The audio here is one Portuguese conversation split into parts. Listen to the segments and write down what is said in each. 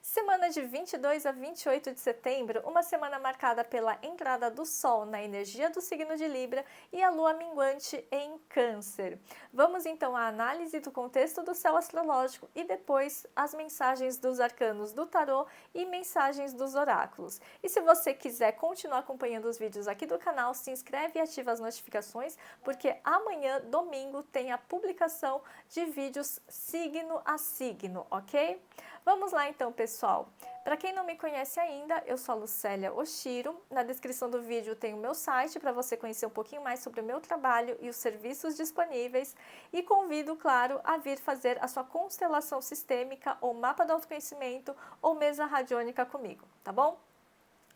Semana de 22 a 28 de setembro, uma semana marcada pela entrada do Sol na energia do signo de Libra e a Lua minguante em Câncer. Vamos então à análise do contexto do céu astrológico e depois as mensagens dos arcanos do tarô e mensagens dos oráculos. E se você quiser continuar acompanhando os vídeos aqui do canal, se inscreve e ativa as notificações, porque amanhã, domingo, tem a publicação de vídeos signo a signo, ok? Vamos lá então, pessoal. Para quem não me conhece ainda, eu sou a Lucélia Oshiro. Na descrição do vídeo tem o meu site para você conhecer um pouquinho mais sobre o meu trabalho e os serviços disponíveis. E convido, claro, a vir fazer a sua constelação sistêmica ou mapa do autoconhecimento ou mesa radiônica comigo, tá bom?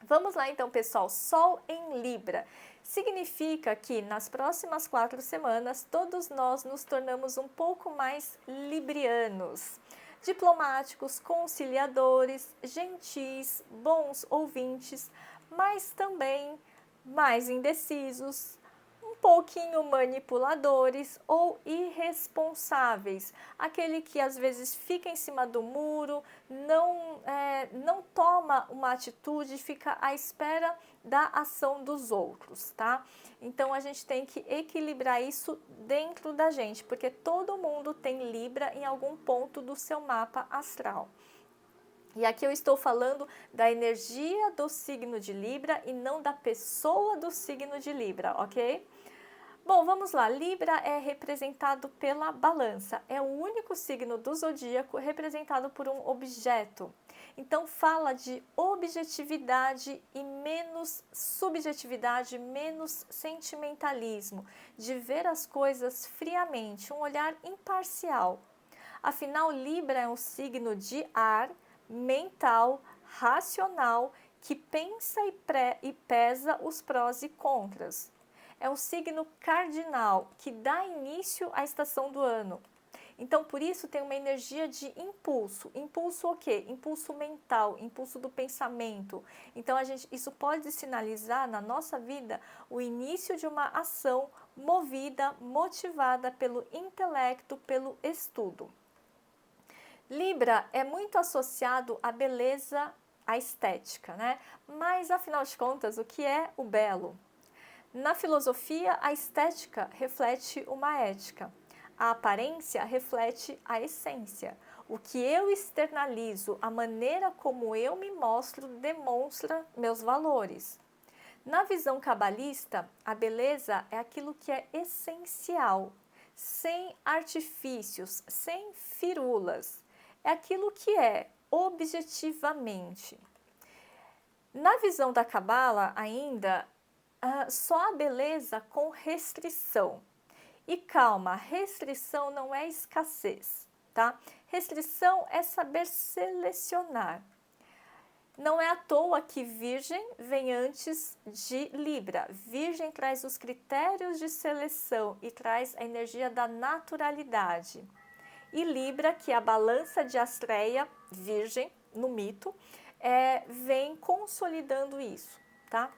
Vamos lá então, pessoal. Sol em Libra significa que nas próximas 4 semanas todos nós nos tornamos um pouco mais librianos, diplomáticos, conciliadores, gentis, bons ouvintes, mas também mais indecisos, um pouquinho manipuladores ou irresponsáveis, aquele que às vezes fica em cima do muro, não toma uma atitude, fica à espera da ação dos outros, tá? Então a gente tem que equilibrar isso dentro da gente, porque todo mundo tem Libra em algum ponto do seu mapa astral. E aqui eu estou falando da energia do signo de Libra e não da pessoa do signo de Libra, ok? Bom, vamos lá. Libra é representado pela balança. É o único signo do zodíaco representado por um objeto. Então fala de objetividade e menos subjetividade, menos sentimentalismo, de ver as coisas friamente, um olhar imparcial. Afinal, Libra é um signo de ar, mental, racional, que pensa e pesa os prós e contras. É um signo cardinal que dá início à estação do ano. Então, por isso, tem uma energia de impulso. Impulso o quê? Impulso mental, impulso do pensamento. Então, isso pode sinalizar na nossa vida o início de uma ação movida, motivada pelo intelecto, pelo estudo. Libra é muito associado à beleza, à estética, né? Mas, afinal de contas, o que é o belo? Na filosofia, a estética reflete uma ética. A aparência reflete a essência. O que eu externalizo, a maneira como eu me mostro, demonstra meus valores. Na visão cabalista, a beleza é aquilo que é essencial, sem artifícios, sem firulas. É aquilo que é objetivamente. Na visão da Cabala, ainda, só a beleza com restrição. E calma, restrição não é escassez, tá? Restrição é saber selecionar. Não é à toa que Virgem vem antes de Libra. Virgem traz os critérios de seleção e traz a energia da naturalidade. E Libra, que é a balança de Astreia, Virgem, no mito, vem consolidando isso, tá?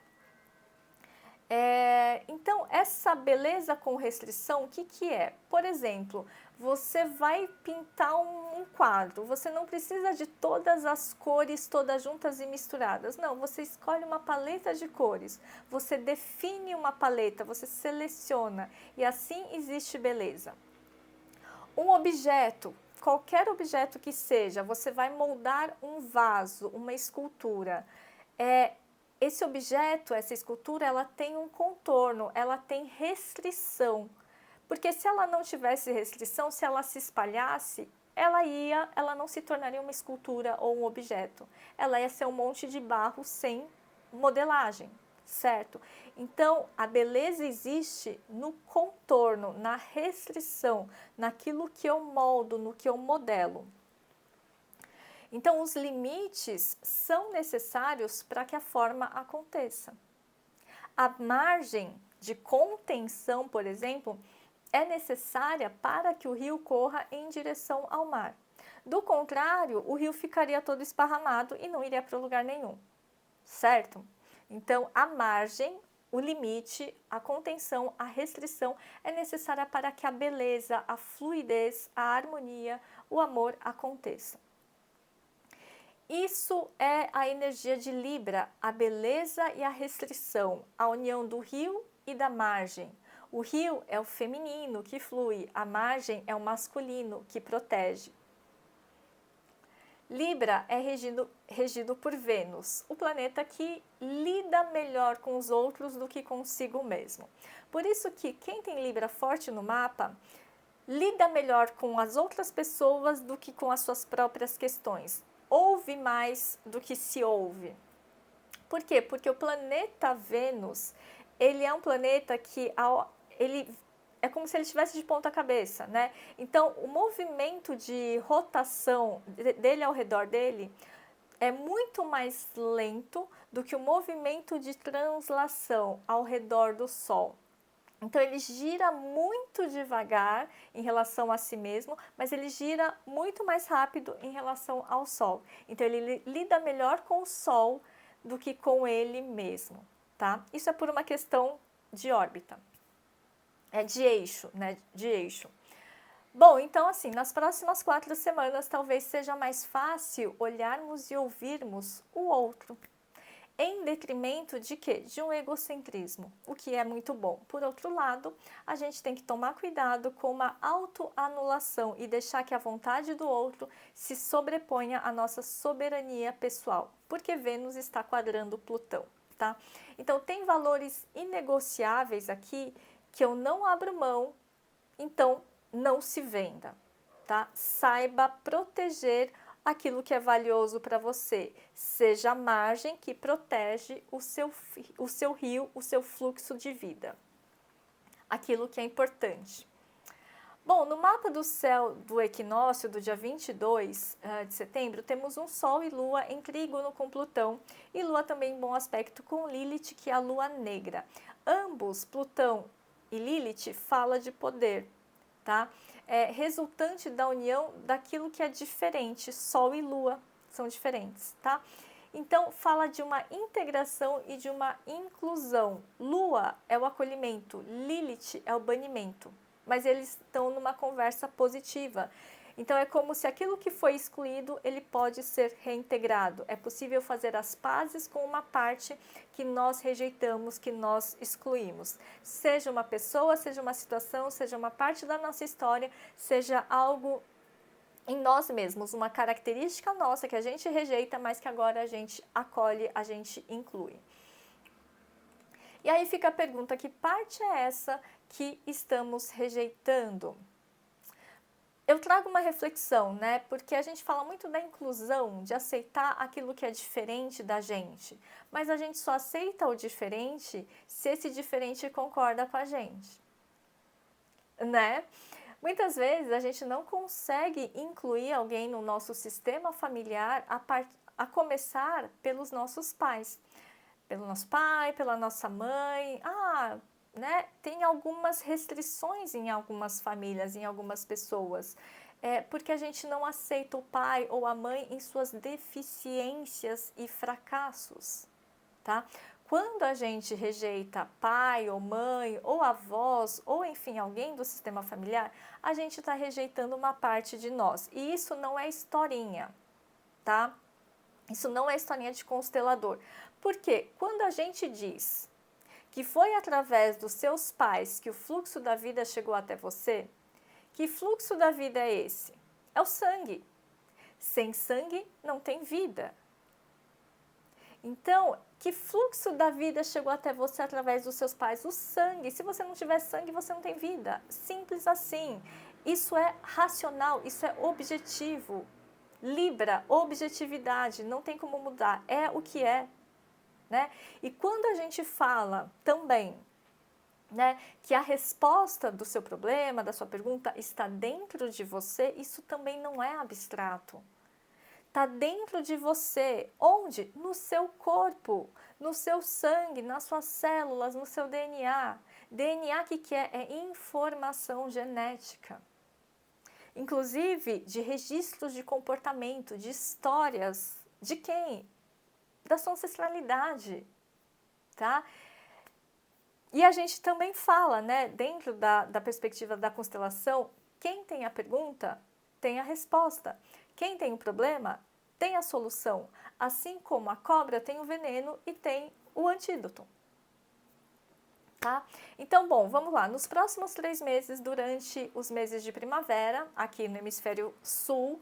Então, essa beleza com restrição, o que é? Por exemplo, você vai pintar um quadro, você não precisa de todas as cores, todas juntas e misturadas. Não, você escolhe uma paleta de cores, você define uma paleta, você seleciona e assim existe beleza. Um objeto, qualquer objeto que seja, você vai moldar um vaso, uma escultura. Esse objeto, essa escultura, ela tem um contorno, ela tem restrição. Porque se ela não tivesse restrição, se ela se espalhasse, ela não se tornaria uma escultura ou um objeto. Ela ia ser um monte de barro sem modelagem, certo? Então, a beleza existe no contorno, na restrição, naquilo que eu moldo, no que eu modelo. Então, os limites são necessários para que a forma aconteça. A margem de contenção, por exemplo, é necessária para que o rio corra em direção ao mar. Do contrário, o rio ficaria todo esparramado e não iria para lugar nenhum, certo? Então, a margem, o limite, a contenção, a restrição é necessária para que a beleza, a fluidez, a harmonia, o amor aconteçam. Isso é a energia de Libra, a beleza e a restrição, a união do rio e da margem. O rio é o feminino que flui, a margem é o masculino que protege. Libra é regido por Vênus, o planeta que lida melhor com os outros do que consigo mesmo. Por isso que quem tem Libra forte no mapa lida melhor com as outras pessoas do que com as suas próprias questões. Ouve mais do que se ouve. Por quê? Porque o planeta Vênus, ele é um planeta que ele é como se ele estivesse de ponta cabeça, né? Então, o movimento de rotação dele ao redor dele é muito mais lento do que o movimento de translação ao redor do Sol. Então, ele gira muito devagar em relação a si mesmo, mas ele gira muito mais rápido em relação ao Sol. Então, ele lida melhor com o Sol do que com ele mesmo, tá? Isso é por uma questão de órbita, de eixo, né? De eixo. Bom, então assim, nas próximas 4 semanas talvez seja mais fácil olharmos e ouvirmos o outro, em detrimento de quê? De um egocentrismo, o que é muito bom. Por outro lado, a gente tem que tomar cuidado com uma autoanulação e deixar que a vontade do outro se sobreponha à nossa soberania pessoal, porque Vênus está quadrando Plutão, tá? Então, tem valores inegociáveis aqui que eu não abro mão, então não se venda, tá? Saiba proteger aquilo que é valioso para você, seja a margem que protege o seu rio, o seu fluxo de vida, aquilo que é importante. Bom, no mapa do céu do equinócio do dia 22 de setembro, temos um Sol e Lua em trígono com Plutão e Lua também em bom aspecto com Lilith, que é a Lua negra. Ambos, Plutão e Lilith, fala de poder, tá? É resultante da união daquilo que é diferente. Sol e Lua são diferentes, tá? Então, fala de uma integração e de uma inclusão. Lua é o acolhimento, Lilith é o banimento, mas eles estão numa conversa positiva. Então, é como se aquilo que foi excluído, ele pode ser reintegrado. É possível fazer as pazes com uma parte que nós rejeitamos, que nós excluímos. Seja uma pessoa, seja uma situação, seja uma parte da nossa história, seja algo em nós mesmos, uma característica nossa que a gente rejeita, mas que agora a gente acolhe, a gente inclui. E aí fica a pergunta, que parte é essa que estamos rejeitando? Eu trago uma reflexão, né? Porque a gente fala muito da inclusão, de aceitar aquilo que é diferente da gente. Mas a gente só aceita o diferente se esse diferente concorda com a gente, né? Muitas vezes a gente não consegue incluir alguém no nosso sistema familiar a começar pelos nossos pais. Pelo nosso pai, pela nossa mãe. Né? Tem algumas restrições em algumas famílias, em algumas pessoas, porque a gente não aceita o pai ou a mãe em suas deficiências e fracassos, tá? Quando a gente rejeita pai ou mãe ou avós ou enfim alguém do sistema familiar, a gente está rejeitando uma parte de nós, e isso não é historinha, tá? Isso não é historinha de constelador, porque quando a gente diz que foi através dos seus pais que o fluxo da vida chegou até você, que fluxo da vida é esse? É o sangue. Sem sangue não tem vida. Então, que fluxo da vida chegou até você através dos seus pais? O sangue. Se você não tiver sangue, você não tem vida. Simples assim. Isso é racional, isso é objetivo. Libra, objetividade, não tem como mudar. É o que é. Né? E quando a gente fala também, né, que a resposta do seu problema, da sua pergunta, está dentro de você, isso também não é abstrato. Está dentro de você. Onde? No seu corpo, no seu sangue, nas suas células, no seu DNA. DNA, o que é? É informação genética. Inclusive de registros de comportamento, de histórias. De quem? Da sua ancestralidade, tá? E a gente também fala, né, dentro da perspectiva da constelação, quem tem a pergunta, tem a resposta. Quem tem o problema, tem a solução, assim como a cobra tem o veneno e tem o antídoto. Tá? Então, bom, vamos lá. Nos próximos 3 meses, durante os meses de primavera, aqui no hemisfério sul,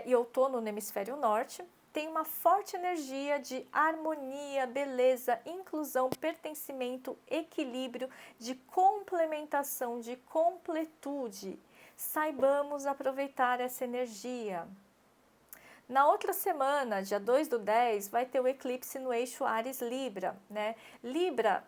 e outono no hemisfério norte, tem uma forte energia de harmonia, beleza, inclusão, pertencimento, equilíbrio, de complementação, de completude. Saibamos aproveitar essa energia. Na outra semana, dia 2/10, vai ter o eclipse no eixo Áries-Libra, né? Libra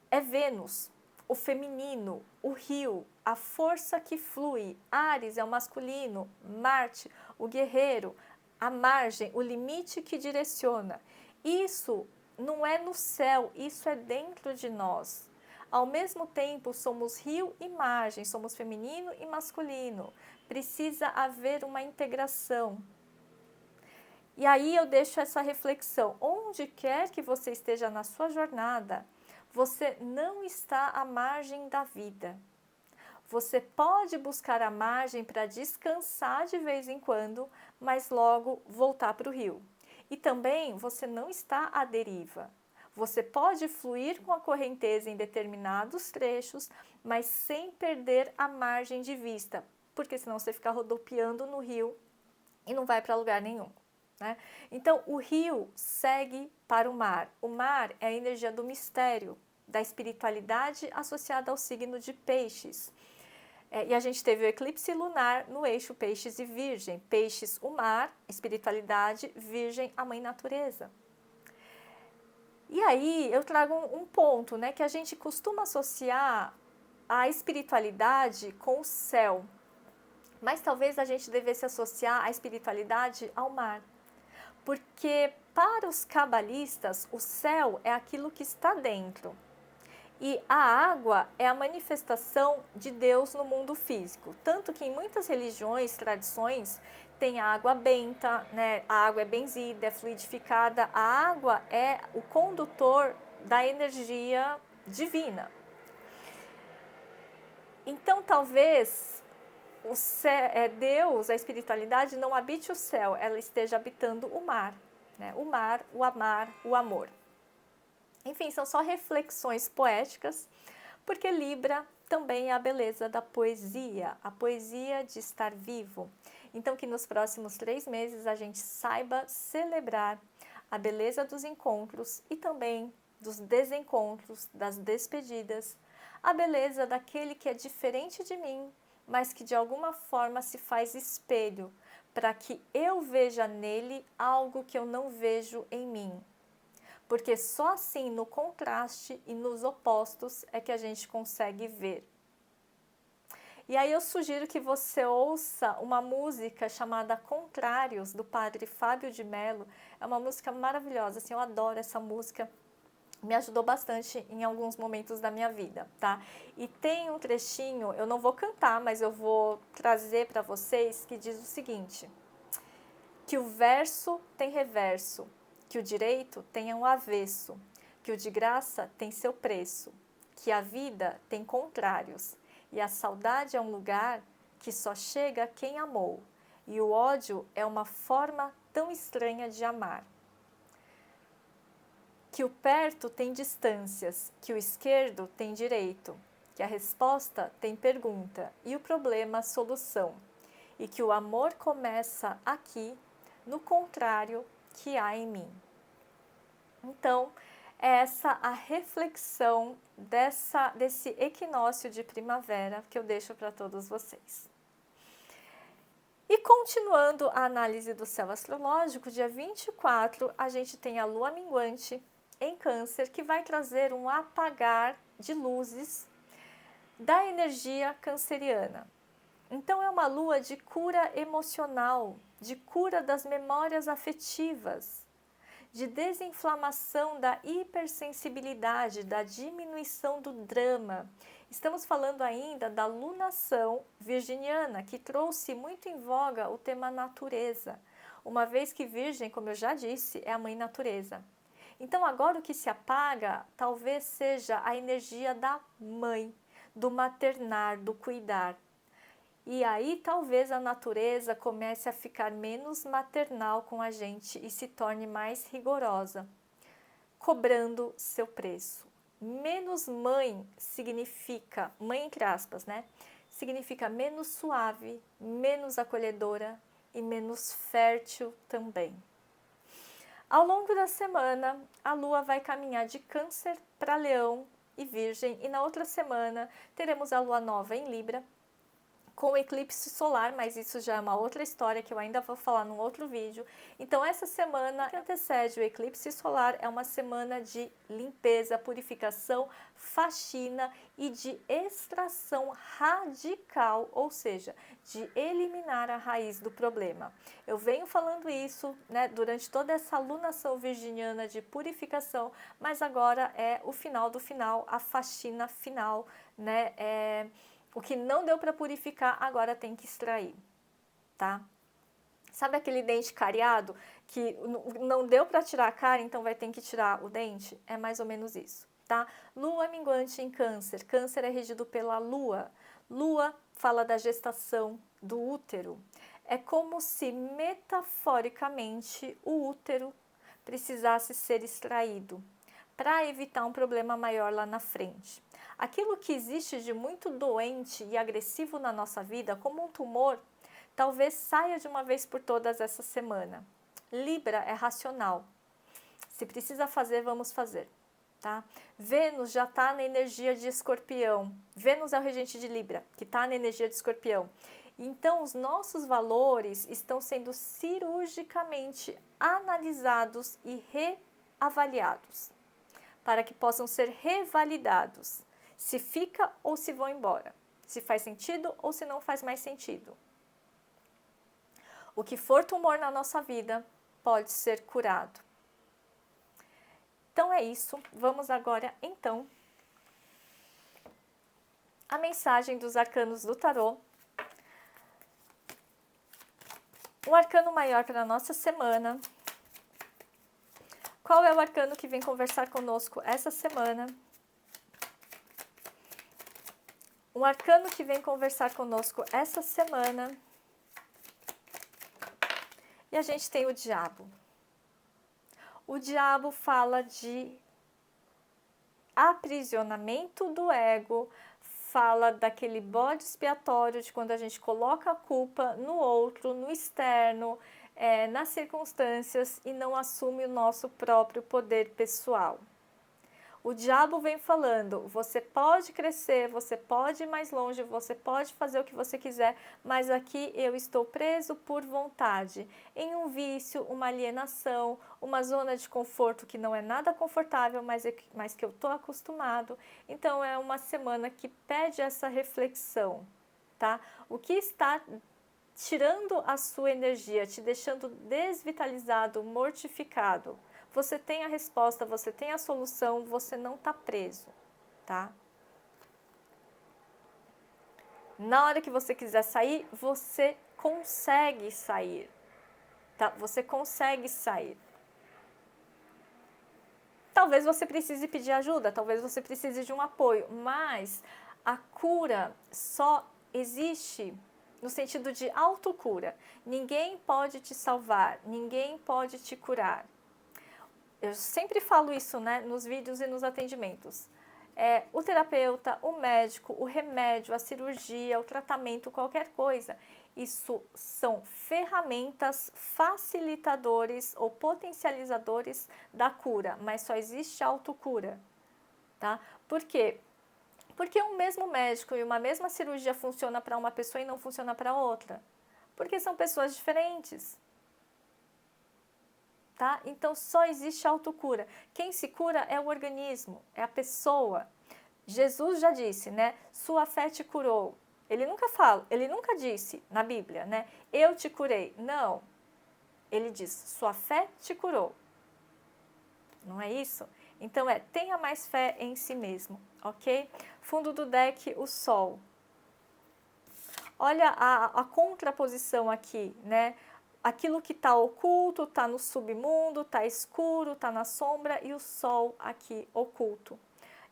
é Vênus, o feminino, o rio, a força que flui. Áries é o masculino, Marte, o guerreiro, a margem, o limite que direciona. Isso não é no céu, isso é dentro de nós. Ao mesmo tempo, somos rio e margem, somos feminino e masculino. Precisa haver uma integração. E aí eu deixo essa reflexão. Onde quer que você esteja na sua jornada, você não está à margem da vida. Você pode buscar a margem para descansar de vez em quando, mas logo voltar para o rio. E também você não está à deriva. Você pode fluir com a correnteza em determinados trechos, mas sem perder a margem de vista, porque senão você fica rodopiando no rio e não vai para lugar nenhum. Né? Então, o rio segue para o mar. O mar é a energia do mistério, da espiritualidade associada ao signo de Peixes. E a gente teve o eclipse lunar no eixo Peixes e Virgem. Peixes, o mar, espiritualidade, Virgem, a mãe natureza. E aí eu trago um ponto, né, que a gente costuma associar a espiritualidade com o céu. Mas talvez a gente devesse associar a espiritualidade ao mar. Porque para os cabalistas, o céu é aquilo que está dentro. E a água é a manifestação de Deus no mundo físico. Tanto que em muitas religiões, tradições, tem a água benta, né? A água é benzida, é fluidificada. A água é o condutor da energia divina. Então, talvez Deus, a espiritualidade, não habite o céu, ela esteja habitando o mar, né? O mar, o amar, o amor. Enfim, são só reflexões poéticas, porque Libra também é a beleza da poesia, a poesia de estar vivo. Então, que nos próximos 3 meses a gente saiba celebrar a beleza dos encontros e também dos desencontros, das despedidas, a beleza daquele que é diferente de mim, mas que de alguma forma se faz espelho, para que eu veja nele algo que eu não vejo em mim. Porque só assim, no contraste e nos opostos, é que a gente consegue ver. E aí eu sugiro que você ouça uma música chamada Contrários, do padre Fábio de Mello. É uma música maravilhosa, assim, eu adoro essa música. Me ajudou bastante em alguns momentos da minha vida, tá? E tem um trechinho, eu não vou cantar, mas eu vou trazer para vocês, que diz o seguinte: que o verso tem reverso, que o direito tem um avesso, que o de graça tem seu preço, que a vida tem contrários, e a saudade é um lugar que só chega quem amou, e o ódio é uma forma tão estranha de amar. Que o perto tem distâncias, que o esquerdo tem direito, que a resposta tem pergunta e o problema solução, e que o amor começa aqui, no contrário que há em mim. Então, é essa a reflexão desse equinócio de primavera que eu deixo para todos vocês. E continuando a análise do céu astrológico, dia 24 a gente tem a lua minguante em Câncer, que vai trazer um apagar de luzes da energia canceriana. Então é uma lua de cura emocional, de cura das memórias afetivas, de desinflamação da hipersensibilidade, da diminuição do drama. Estamos falando ainda da lunação virginiana, que trouxe muito em voga o tema natureza, uma vez que Virgem, como eu já disse, é a mãe natureza. Então agora o que se apaga talvez seja a energia da mãe, do maternar, do cuidar. E aí talvez a natureza comece a ficar menos maternal com a gente e se torne mais rigorosa, cobrando seu preço. Menos mãe significa, mãe entre aspas, né? Significa menos suave, menos acolhedora e menos fértil também. Ao longo da semana, a Lua vai caminhar de Câncer para Leão e Virgem, e na outra semana teremos a Lua Nova em Libra, com o eclipse solar, mas isso já é uma outra história que eu ainda vou falar num outro vídeo. Então essa semana que antecede o eclipse solar é uma semana de limpeza, purificação, faxina e de extração radical, ou seja, de eliminar a raiz do problema. Eu venho falando isso, né, durante toda essa alunação virginiana de purificação, mas agora é o final do final, a faxina final, né? O que não deu para purificar, agora tem que extrair, tá? Sabe aquele dente cariado que não deu para tirar a cárie, então vai ter que tirar o dente? É mais ou menos isso, tá? Lua minguante em Câncer. Câncer é regido pela Lua. Lua fala da gestação do útero. É como se metaforicamente o útero precisasse ser extraído para evitar um problema maior lá na frente. Aquilo que existe de muito doente e agressivo na nossa vida, como um tumor, talvez saia de uma vez por todas essa semana. Libra é racional. Se precisa fazer, vamos fazer, tá? Vênus já está na energia de Escorpião. Vênus é o regente de Libra, que está na energia de Escorpião. Então, os nossos valores estão sendo cirurgicamente analisados e reavaliados, para que possam ser revalidados, se fica ou se vão embora, se faz sentido ou se não faz mais sentido. O que for tumor na nossa vida pode ser curado. Então é isso, vamos agora então a mensagem dos arcanos do tarô. Um arcano maior para a nossa semana. Qual é o arcano que vem conversar conosco essa semana? Um arcano que vem conversar conosco essa semana. E a gente tem o diabo. O diabo fala de aprisionamento do ego, fala daquele bode expiatório de quando a gente coloca a culpa no outro, no externo, nas circunstâncias e não assume o nosso próprio poder pessoal. O diabo vem falando, você pode crescer, você pode ir mais longe, você pode fazer o que você quiser, mas aqui eu estou preso por vontade, em um vício, uma alienação, uma zona de conforto que não é nada confortável, mas que eu estou acostumado. Então é uma semana que pede essa reflexão, tá? O que está tirando a sua energia, te deixando desvitalizado, mortificado? Você tem a resposta, você tem a solução, você não está preso, tá? Na hora que você quiser sair, você consegue sair, tá? Você consegue sair. Talvez você precise pedir ajuda, talvez você precise de um apoio, mas a cura só existe no sentido de autocura. Ninguém pode te salvar, ninguém pode te curar. Eu sempre falo isso, né, nos vídeos e nos atendimentos. O terapeuta, o médico, o remédio, a cirurgia, o tratamento, qualquer coisa, isso são ferramentas facilitadores ou potencializadores da cura, mas só existe autocura, tá? Por quê? Porque um mesmo médico e uma mesma cirurgia funciona para uma pessoa e não funciona para outra. Porque são pessoas diferentes. Tá? Então só existe autocura. Quem se cura é o organismo, é a pessoa. Jesus já disse, né? Sua fé te curou. Ele nunca disse na Bíblia, né? Eu te curei. Não. Ele diz, sua fé te curou. Não é isso? Então tenha mais fé em si mesmo, ok? Fundo do deck, o Sol. Olha a contraposição aqui, né? Aquilo que está oculto, está no submundo, está escuro, está na sombra e o Sol aqui oculto.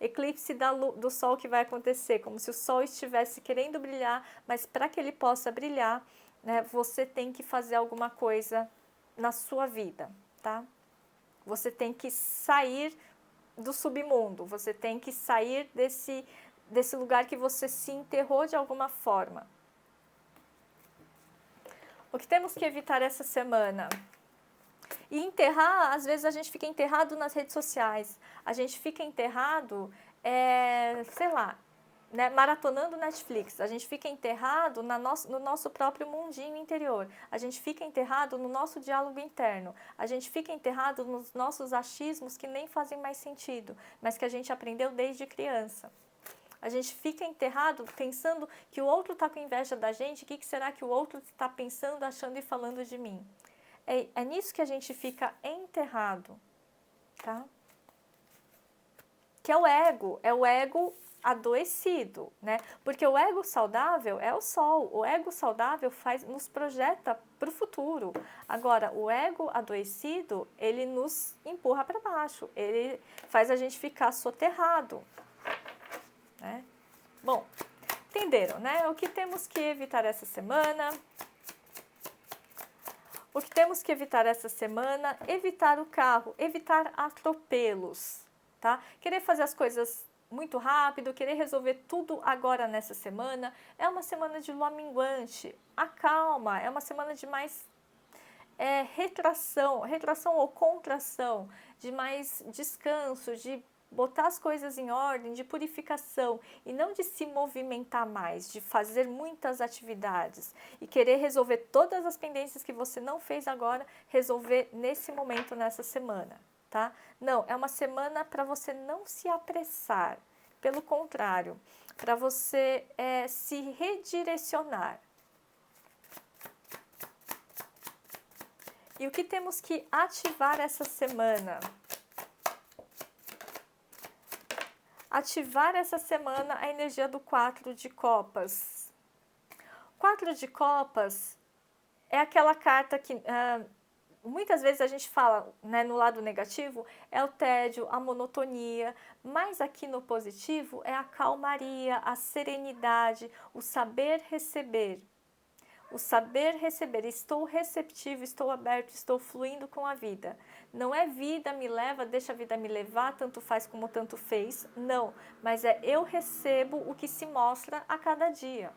eclipse do Sol que vai acontecer, como se o Sol estivesse querendo brilhar, mas para que ele possa brilhar, né, você tem que fazer alguma coisa na sua vida, tá? Você tem que sair do submundo, você tem que sair desse lugar que você se enterrou de alguma forma. O que temos que evitar essa semana? E enterrar, às vezes a gente fica enterrado nas redes sociais, a gente fica enterrado, sei lá, né, maratonando Netflix, a gente fica enterrado no nosso próprio mundinho interior, a gente fica enterrado no nosso diálogo interno, a gente fica enterrado nos nossos achismos que nem fazem mais sentido, mas que a gente aprendeu desde criança. A gente fica enterrado pensando que o outro está com inveja da gente, o que será que o outro está pensando, achando e falando de mim. É nisso que a gente fica enterrado, tá? Que é o ego adoecido, né? Porque o ego saudável é o sol, o ego saudável nos projeta para o futuro. Agora, o ego adoecido, ele nos empurra para baixo, ele faz a gente ficar soterrado, né? Bom, entenderam, né? O que temos que evitar essa semana? O que temos que evitar essa semana? Evitar o carro, evitar atropelos, tá? Querer fazer as coisas muito rápido, querer resolver tudo agora nessa semana. É uma semana de lua minguante, acalma, é uma semana de mais retração ou contração, de mais descanso, de botar as coisas em ordem, de purificação e não de se movimentar mais, de fazer muitas atividades e querer resolver todas as pendências que você não fez agora, resolver nesse momento, nessa semana, tá? Não, é uma semana para você não se apressar, pelo contrário, para você se redirecionar. E o que temos que ativar essa semana? Ativar essa semana a energia do 4 de copas. 4 de copas é aquela carta que muitas vezes a gente fala, né, no lado negativo, é o tédio, a monotonia, mas aqui no positivo é a calmaria, a serenidade, o saber receber. O saber receber, estou receptivo, estou aberto, estou fluindo com a vida. Não é vida me leva, deixa a vida me levar, tanto faz como tanto fez. Não, mas é eu recebo o que se mostra a cada dia.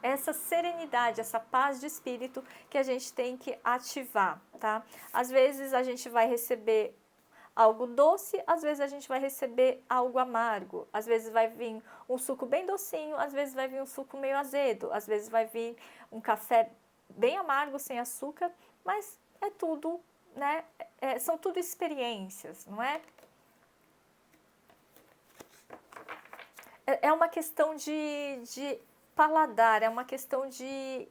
Essa serenidade, essa paz de espírito que a gente tem que ativar, tá? Às vezes a gente vai receber algo doce, às vezes a gente vai receber algo amargo, às vezes vai vir um suco bem docinho, às vezes vai vir um suco meio azedo, às vezes vai vir um café bem amargo, sem açúcar, mas é tudo, né? São tudo experiências, não é? É uma questão de paladar, é uma questão de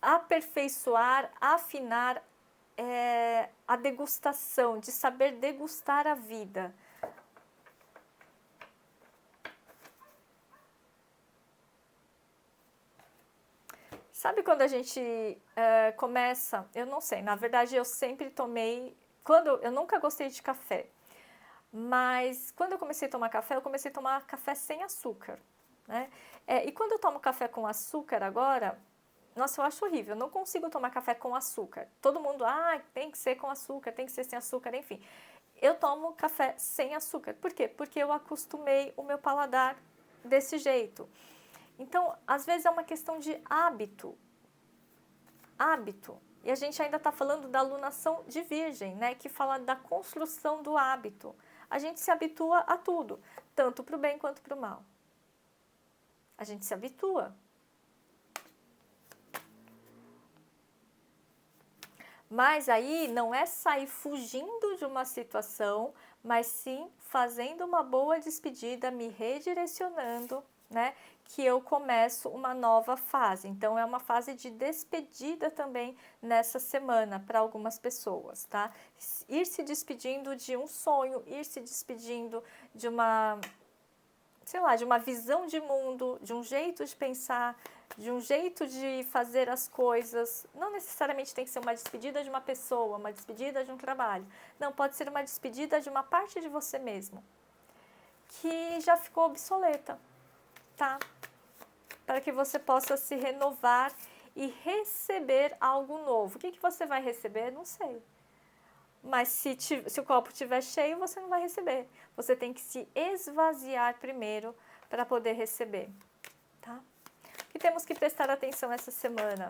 aperfeiçoar, afinar a degustação, de saber degustar a vida. Sabe quando a gente começa, eu não sei, na verdade eu sempre tomei, eu nunca gostei de café, mas quando eu comecei a tomar café, eu comecei a tomar café sem açúcar, né? E quando eu tomo café com açúcar agora, nossa, eu acho horrível, eu não consigo tomar café com açúcar. Todo mundo, tem que ser com açúcar, tem que ser sem açúcar, enfim. Eu tomo café sem açúcar. Por quê? Porque eu acostumei o meu paladar desse jeito. Então, às vezes é uma questão de hábito. Hábito. E a gente ainda está falando da alunação de Virgem, né? Que fala da construção do hábito. A gente se habitua a tudo, tanto para o bem quanto para o mal. A gente se habitua. Mas aí não é sair fugindo de uma situação, mas sim fazendo uma boa despedida, me redirecionando, né? Que eu começo uma nova fase. Então, é uma fase de despedida também nessa semana para algumas pessoas, tá? Ir se despedindo de um sonho, ir se despedindo de uma, sei lá, de uma visão de mundo, de um jeito de pensar, de um jeito de fazer as coisas. Não necessariamente tem que ser uma despedida de uma pessoa, uma despedida de um trabalho. Não, pode ser uma despedida de uma parte de você mesmo, que já ficou obsoleta, tá? Para que você possa se renovar e receber algo novo. O que você vai receber? Não sei. Mas se o copo estiver cheio, você não vai receber. Você tem que se esvaziar primeiro para poder receber, tá? O que temos que prestar atenção essa semana?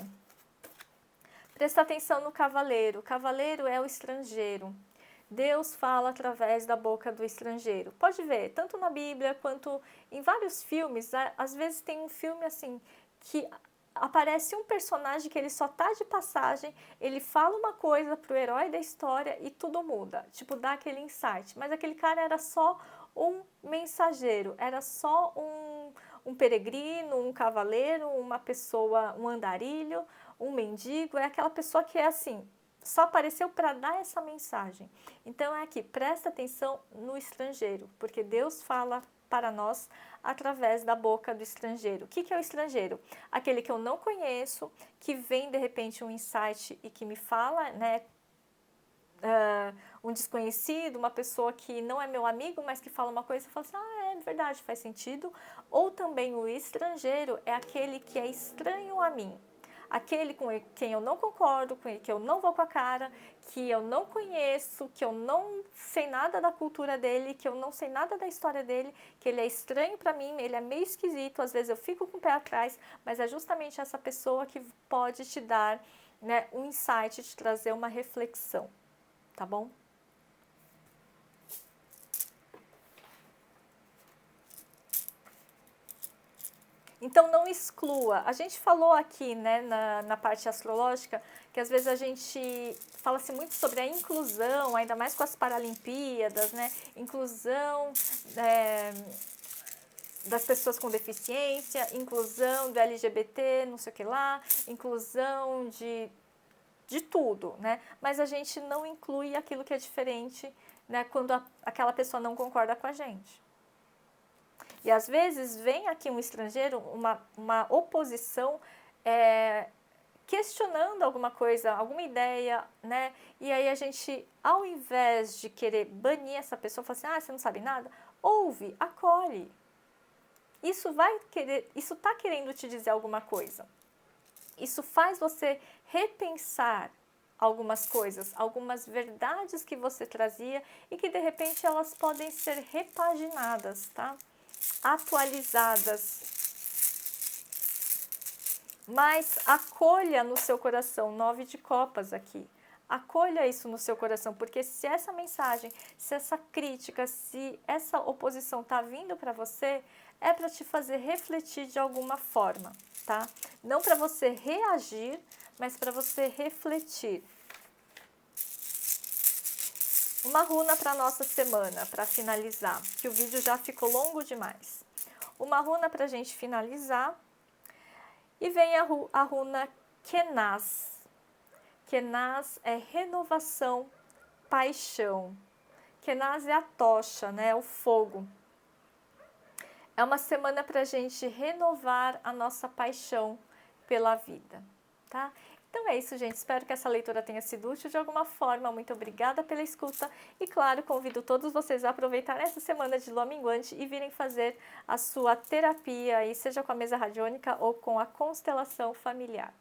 Prestar atenção no cavaleiro. O cavaleiro é o estrangeiro. Deus fala através da boca do estrangeiro. Pode ver, tanto na Bíblia quanto em vários filmes. Às vezes tem um filme assim que aparece um personagem que ele só tá de passagem, ele fala uma coisa pro herói da história e tudo muda. Tipo, dá aquele insight. Mas aquele cara era só um mensageiro, era só um peregrino, um cavaleiro, uma pessoa, um andarilho, um mendigo. É aquela pessoa que é assim, só apareceu para dar essa mensagem. Então é aqui, presta atenção no estrangeiro, porque Deus fala para nós através da boca do estrangeiro. O que é o estrangeiro? Aquele que eu não conheço, que vem de repente um insight e que me fala, né? Um desconhecido, uma pessoa que não é meu amigo, mas que fala uma coisa e fala assim, é verdade, faz sentido. Ou também o estrangeiro é aquele que é estranho a mim. Aquele com quem eu não concordo, com que eu não vou com a cara, que eu não conheço, que eu não sei nada da cultura dele, que eu não sei nada da história dele, que ele é estranho para mim, ele é meio esquisito, às vezes eu fico com o pé atrás, mas é justamente essa pessoa que pode te dar, né, um insight, te trazer uma reflexão, tá bom? Então, não exclua. A gente falou aqui, né, na parte astrológica, que às vezes a gente fala-se muito sobre a inclusão, ainda mais com as Paralimpíadas, né? Inclusão das pessoas com deficiência, inclusão do LGBT, não sei o que lá, inclusão de tudo, né? Mas a gente não inclui aquilo que é diferente, né, quando aquela pessoa não concorda com a gente. E às vezes vem aqui um estrangeiro, uma oposição, questionando alguma coisa, alguma ideia, né? E aí a gente, ao invés de querer banir essa pessoa, fala assim, você não sabe nada, ouve, acolhe. Isso está querendo te dizer alguma coisa. Isso faz você repensar algumas coisas, algumas verdades que você trazia e que de repente elas podem ser repaginadas, tá? Atualizadas. Mas acolha no seu coração, 9 de copas aqui. Acolha isso no seu coração, porque se essa mensagem, se essa crítica, se essa oposição está vindo para você, é para te fazer refletir de alguma forma, tá? Não para você reagir, mas para você refletir. Uma runa para a nossa semana, para finalizar, que o vídeo já ficou longo demais. Uma runa para a gente finalizar. E vem a runa Kenaz. Kenaz é renovação, paixão. Kenaz é a tocha, né? O fogo. É uma semana para a gente renovar a nossa paixão pela vida, tá? Então é isso, gente. Espero que essa leitura tenha sido útil de alguma forma. Muito obrigada pela escuta. E, claro, convido todos vocês a aproveitar essa semana de lua minguante e virem fazer a sua terapia, aí, seja com a mesa radiônica ou com a constelação familiar.